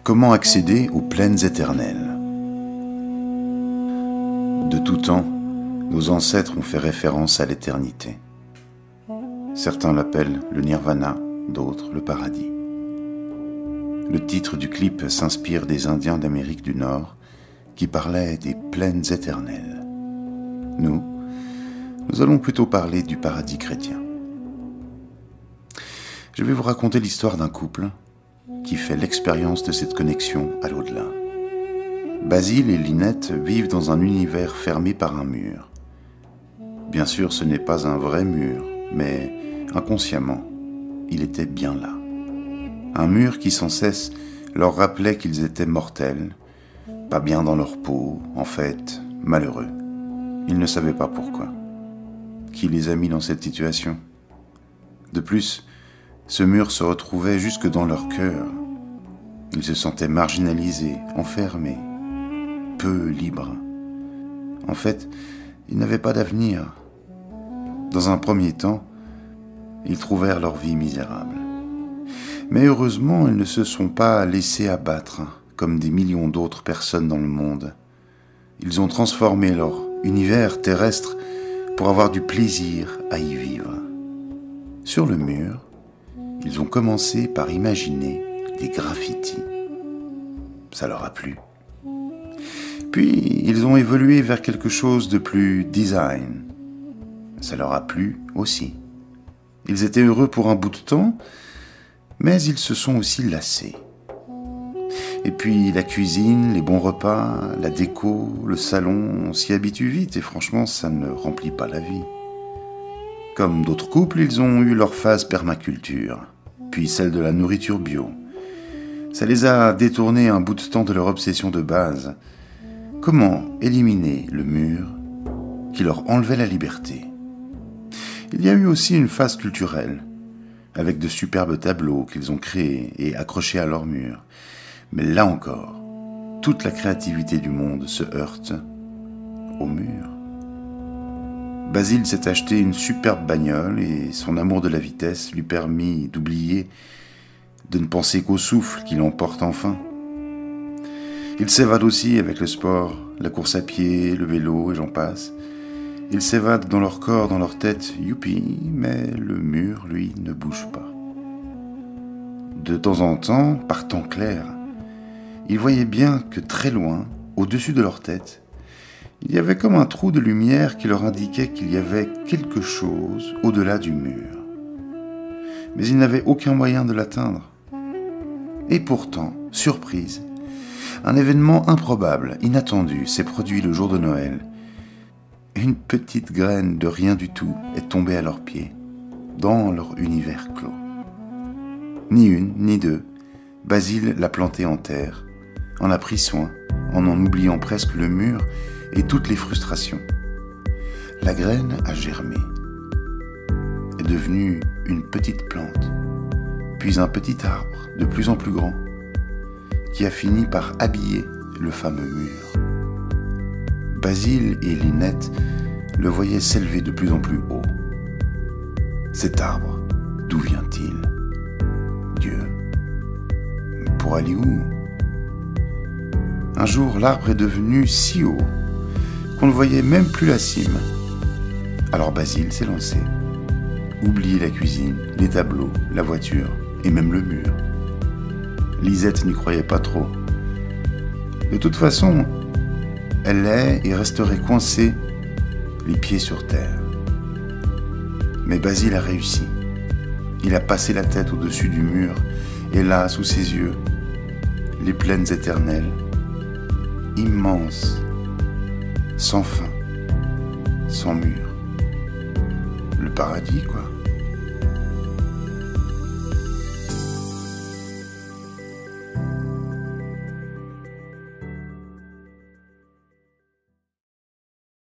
Comment accéder aux plaines éternelles? De tout temps, nos ancêtres ont fait référence à l'éternité. Certains l'appellent le nirvana, d'autres le paradis. Le titre du clip s'inspire des Indiens d'Amérique du Nord qui parlaient des plaines éternelles. Nous allons plutôt parler du paradis chrétien. Je vais vous raconter l'histoire d'un couple qui fait l'expérience de cette connexion à l'au-delà. Basile et Lynette vivent dans un univers fermé par un mur. Bien sûr, ce n'est pas un vrai mur, mais inconsciemment, il était bien là. Un mur qui sans cesse leur rappelait qu'ils étaient mortels, pas bien dans leur peau, en fait, malheureux. Ils ne savaient pas pourquoi. Qui les a mis dans cette situation? De plus, ce mur se retrouvait jusque dans leur cœur. Ils se sentaient marginalisés, enfermés, peu libres. En fait, ils n'avaient pas d'avenir. Dans un premier temps, ils trouvèrent leur vie misérable. Mais heureusement, ils ne se sont pas laissés abattre, comme des millions d'autres personnes dans le monde. Ils ont transformé leur univers terrestre pour avoir du plaisir à y vivre. Sur le mur, ils ont commencé par imaginer des graffitis. Ça leur a plu. Puis, ils ont évolué vers quelque chose de plus design. Ça leur a plu aussi. Ils étaient heureux pour un bout de temps, mais ils se sont aussi lassés. Et puis, la cuisine, les bons repas, la déco, le salon, on s'y habitue vite et franchement, ça ne remplit pas la vie. Comme d'autres couples, ils ont eu leur phase permaculture, puis celle de la nourriture bio. Ça les a détournés un bout de temps de leur obsession de base. Comment éliminer le mur qui leur enlevait la liberté? Il y a eu aussi une phase culturelle, avec de superbes tableaux qu'ils ont créés et accrochés à leur mur. Mais là encore, toute la créativité du monde se heurte au mur. Basile s'est acheté une superbe bagnole et son amour de la vitesse lui permit d'oublier, de ne penser qu'au souffle qui l'emporte enfin. Il s'évade aussi avec le sport, la course à pied, le vélo et j'en passe. Ils s'évadent dans leur corps, dans leur tête, youpi, mais le mur, lui, ne bouge pas. De temps en temps, par temps clair, ils voyaient bien que très loin, au-dessus de leur tête, il y avait comme un trou de lumière qui leur indiquait qu'il y avait quelque chose au-delà du mur. Mais ils n'avaient aucun moyen de l'atteindre. Et pourtant, surprise, un événement improbable, inattendu, s'est produit le jour de Noël. Une petite graine de rien du tout est tombée à leurs pieds, dans leur univers clos. Ni une, ni deux, Basile l'a plantée en terre, en a pris soin, en oubliant presque le mur et toutes les frustrations. La graine a germé, est devenue une petite plante, puis un petit arbre de plus en plus grand, qui a fini par habiller le fameux mur. Basile et Lynette le voyaient s'élever de plus en plus haut. Cet arbre, d'où vient-il? Dieu. Pour aller où? Un jour, l'arbre est devenu si haut qu'on ne voyait même plus la cime. Alors Basile s'est lancé. Oubliez la cuisine, les tableaux, la voiture et même le mur. Lisette n'y croyait pas trop. De toute façon, elle est et resterait coincée, les pieds sur terre. Mais Basile a réussi. Il a passé la tête au-dessus du mur et là, sous ses yeux, les plaines éternelles, immenses, sans fin, sans mur. Le paradis, quoi.